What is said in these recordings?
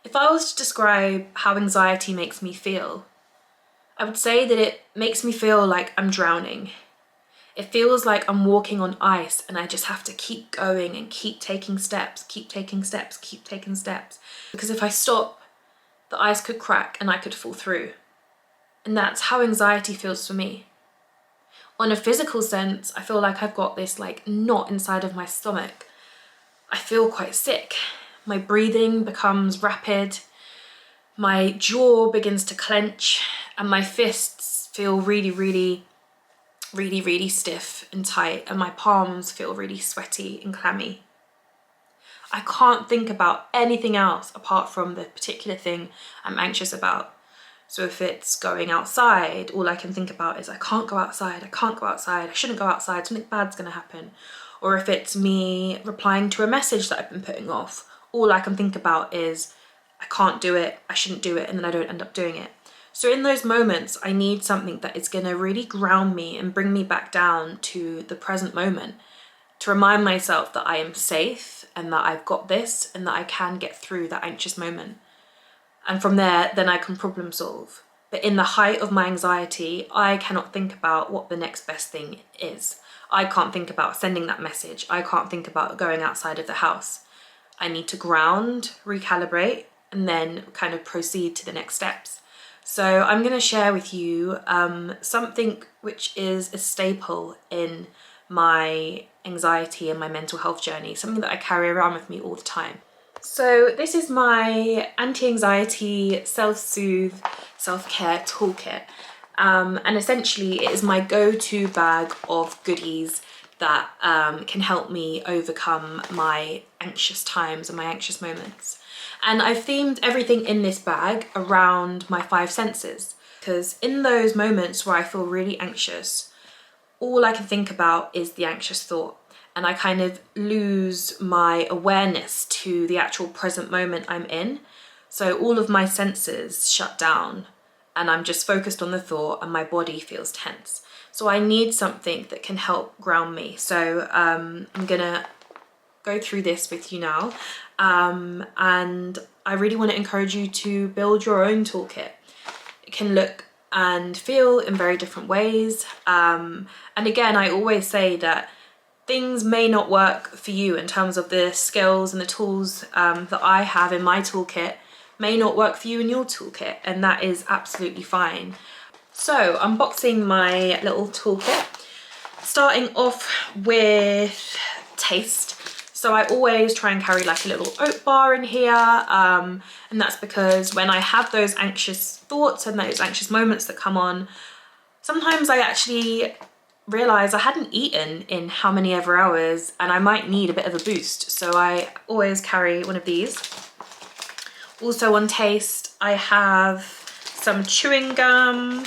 If I was to describe how anxiety makes me feel, I would say that it makes me feel like I'm drowning. It feels like I'm walking on ice and I just have to keep going and keep taking steps, keep taking steps, keep taking steps. Because if I stop, the ice could crack and I could fall through. And that's how anxiety feels for me. On a physical sense, I feel like I've got this like knot inside of my stomach. I feel quite sick. My breathing becomes rapid. My jaw begins to clench and my fists feel really stiff and tight, and my palms feel really sweaty and clammy. I can't think about anything else apart from the particular thing I'm anxious about. So if it's going outside, all I can think about is I can't go outside, I can't go outside, I shouldn't go outside, something bad's gonna happen. Or if it's me replying to a message that I've been putting off, all I can think about is I can't do it, I shouldn't do it, and then I don't end up doing it. So in those moments, I need something that is gonna really ground me and bring me back down to the present moment, to remind myself that I am safe and that I've got this and that I can get through that anxious moment. And from there, then I can problem solve. But in the height of my anxiety, I cannot think about what the next best thing is. I can't think about sending that message. I can't think about going outside of the house. I need to ground, recalibrate, and then kind of proceed to the next steps. So I'm going to share with you something which is a staple in my anxiety and my mental health journey, something that I carry around with me all the time. So this is my anti-anxiety, self-soothe, self-care toolkit. And essentially it is my go-to bag of goodies that can help me overcome my anxious times and my anxious moments. And I've themed everything in this bag around my 5 senses, because in those moments where I feel really anxious, all I can think about is the anxious thought. And I kind of lose my awareness to the actual present moment I'm in. So all of my senses shut down and I'm just focused on the thought and my body feels tense. So I need something that can help ground me. So I'm gonna go through this with you now. And I really want to encourage you to build your own toolkit. It can look and feel in very different ways. And again, I always say that things may not work for you in terms of the skills and the tools that I have in my toolkit may not work for you in your toolkit, and that is absolutely fine. So unboxing my little toolkit, starting off with taste. So I always try and carry like a little oat bar in here, and that's because when I have those anxious thoughts and those anxious moments that come on, sometimes I actually realize I hadn't eaten in how many ever hours and I might need a bit of a boost. So I always carry one of these. Also on taste, I have some chewing gum.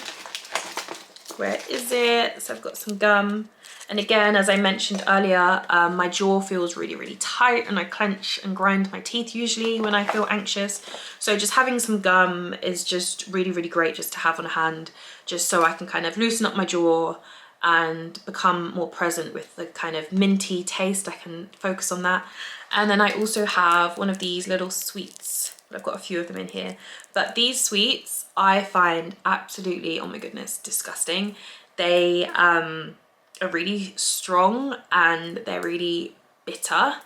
Where is it? So I've got some gum. And again, as I mentioned earlier, my jaw feels really tight and I clench and grind my teeth usually when I feel anxious. So just having some gum is just really great just to have on hand, just so I can kind of loosen up my jaw and become more present with the kind of minty taste. I can focus on that. And then I also have one of these little sweets. I've got a few of them in here, but these sweets I find absolutely, oh my goodness, disgusting. They are really strong and they're really bitter,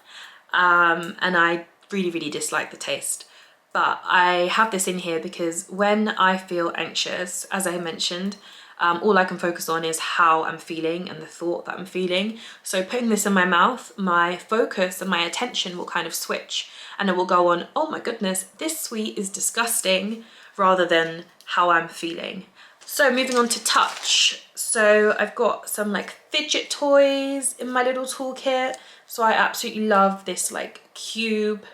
and I really dislike the taste. But I have this in here because when I feel anxious, as I mentioned, all I can focus on is how I'm feeling and the thought that I'm feeling. So putting this in my mouth, my focus and my attention will kind of switch and it will go on, oh my goodness, this sweet is disgusting, rather than how I'm feeling. So moving on to touch. So I've got some like fidget toys in my little toolkit. So I absolutely love this like cube.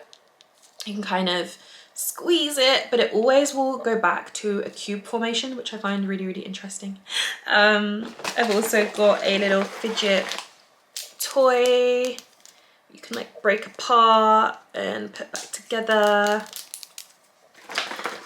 You can kind of squeeze it, but it always will go back to a cube formation, which I find really interesting. I've also got a little fidget toy you can like break apart and put back together.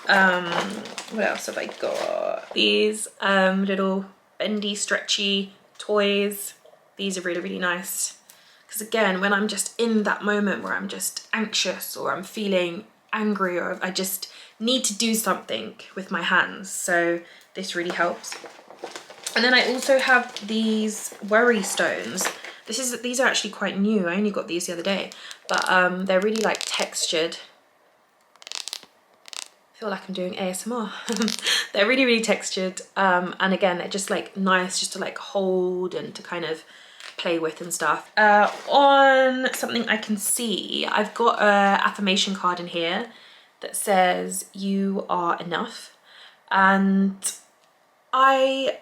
What else have I got? These little bendy stretchy toys. These are really nice, because again, when I'm just in that moment where I'm just anxious or I'm feeling angry or if I just need to do something with my hands. So this really helps. And then I also have these worry stones. These are actually quite new. I only got these the other day, but they're really like textured. I feel like I'm doing ASMR. They're really, really textured. And again, they're just like nice just to like hold and to kind of play with and stuff. On something I can see, I've got a affirmation card in here that says you are enough. And I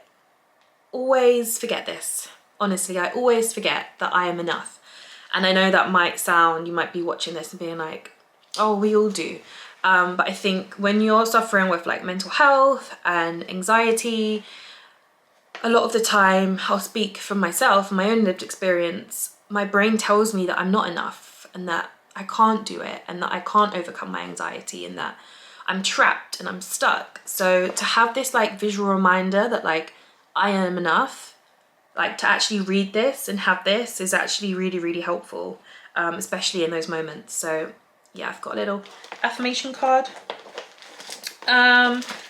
always forget this. Honestly, I always forget that I am enough. And I know that might sound, you might be watching this and being like, oh, we all do. But I think when you're suffering with like mental health and anxiety, a lot of the time, I'll speak from myself and my own lived experience, my brain tells me that I'm not enough and that I can't do it and that I can't overcome my anxiety and that I'm trapped and I'm stuck. So to have this like visual reminder that like I am enough, like to actually read this and have this is actually really, really helpful, especially in those moments. So yeah, I've got a little affirmation card.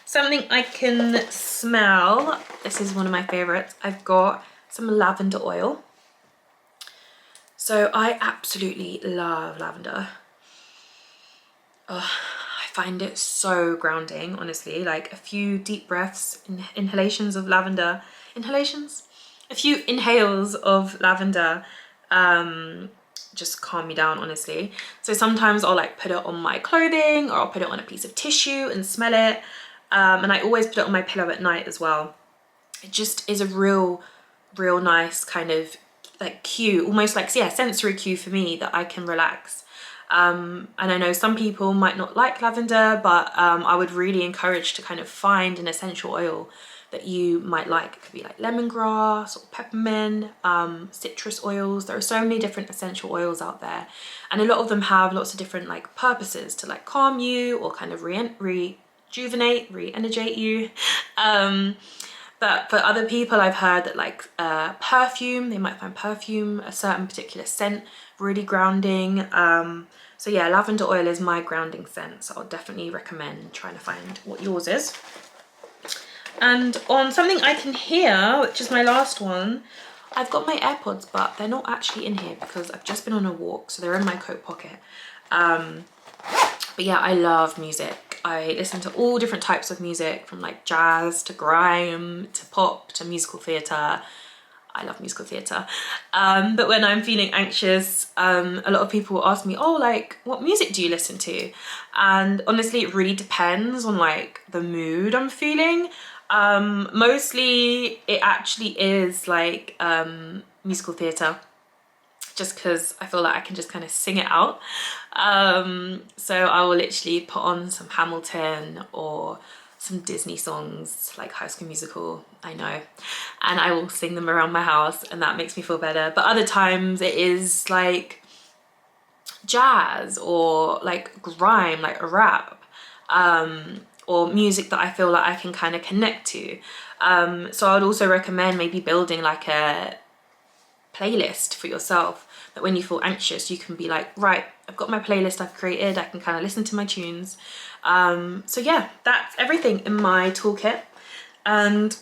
Something I can smell. This is one of my favorites. I've got some lavender oil. So I absolutely love lavender. Oh, I find it so grounding, honestly. Like a few deep breaths, inhalations of lavender, a few inhales of lavender, just calm me down, honestly. So sometimes I'll like put it on my clothing or I'll put it on a piece of tissue and smell it. And I always put it on my pillow at night as well. It just is a real nice kind of like cue, almost like, yeah, sensory cue for me that I can relax. And I know some people might not like lavender, but I would really encourage to kind of find an essential oil that you might like. It could be like lemongrass or peppermint, citrus oils. There are so many different essential oils out there, and a lot of them have lots of different like purposes to like calm you or kind of rejuvenate, re-energizate you. But for other people, I've heard that like perfume, they might find perfume, a certain particular scent, really grounding. So yeah, lavender oil is my grounding scent, so I'll definitely recommend trying to find what yours is. And on something I can hear, which is my last one, I've got my AirPods, but they're not actually in here because I've just been on a walk, so they're in my coat pocket. But yeah, I love music. I listen to all different types of music, from like jazz to grime to pop to musical theatre. I love musical theatre. But when I'm feeling anxious, a lot of people ask me, oh, like, what music do you listen to? And honestly, it really depends on like the mood I'm feeling. Mostly it actually is like musical theatre, just because I feel like I can just kind of sing it out. So I will literally put on some Hamilton or some Disney songs like High School Musical, I know, and I will sing them around my house and that makes me feel better. But other times it is like jazz or like grime, like a rap, or music that I feel like I can kind of connect to. So I would also recommend maybe building like a playlist for yourself, that when you feel anxious you can be like, right, I've got my playlist I've created, I can kind of listen to my tunes. So yeah, that's everything in my toolkit, and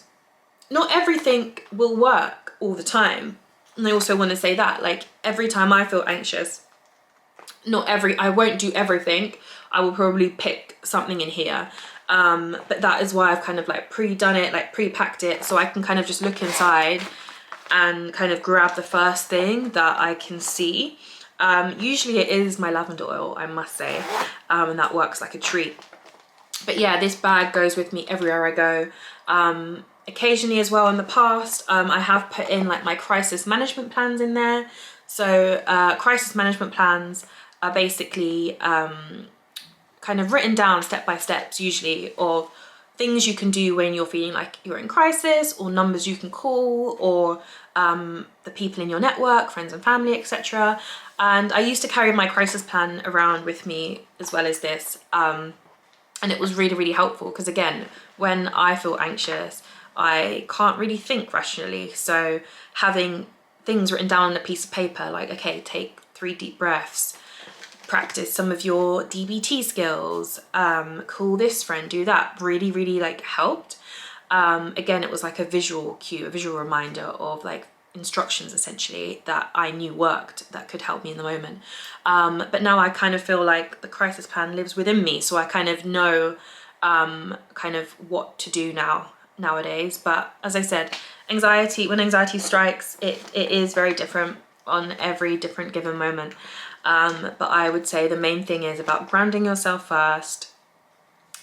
not everything will work all the time. And I also want to say that like every time I feel anxious, I won't do everything. I will probably pick something in here, but that is why I've kind of like pre-done it, like pre-packed it, so I can kind of just look inside and kind of grab the first thing that I can see. Usually it is my lavender oil, I must say, and that works like a treat. But yeah, this bag goes with me everywhere I go. Occasionally as well in the past, I have put in like my crisis management plans in there. So crisis management plans are basically kind of written down step by steps, usually, of things you can do when you're feeling like you're in crisis, or numbers you can call, or the people in your network, friends and family, etc. And I used to carry my crisis plan around with me as well as this, and it was really, really helpful because again, when I feel anxious, I can't really think rationally. So having things written down on a piece of paper, like, okay, take 3 deep breaths, practice some of your DBT skills, call this friend, do that, really like helped. Again, it was like a visual cue, a visual reminder of like instructions essentially that I knew worked, that could help me in the moment. But now I kind of feel like the crisis plan lives within me, so I kind of know kind of what to do nowadays. But as I said, when anxiety strikes, it is very different on every different given moment. But I would say the main thing is about grounding yourself first,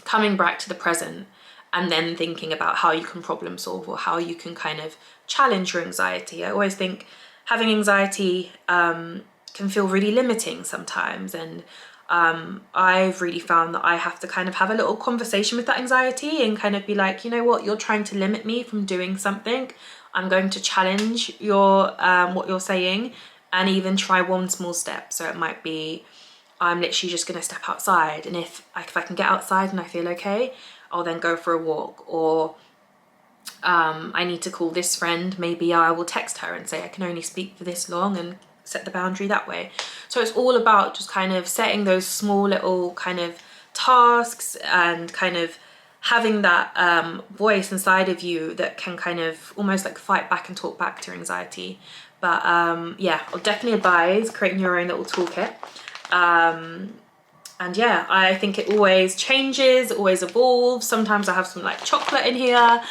coming back to the present, and then thinking about how you can problem solve or how you can kind of challenge your anxiety. I always think having anxiety can feel really limiting sometimes, and I've really found that I have to kind of have a little conversation with that anxiety and kind of be like, you know what, you're trying to limit me from doing something. I'm going to challenge your what you're saying, and even try one small step. So it might be, I'm literally just gonna step outside, and if I can get outside and I feel okay, I'll then go for a walk. Or I need to call this friend, maybe I will text her and say I can only speak for this long, and set the boundary that way. So it's all about just kind of setting those small little kind of tasks and kind of having that voice inside of you that can kind of almost like fight back and talk back to your anxiety. But yeah, I'll definitely advise creating your own little toolkit. And yeah, I think it always changes, it always evolves. Sometimes I have some like chocolate in here.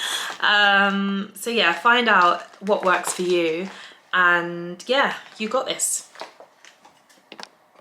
So yeah, find out what works for you. And yeah, you got this.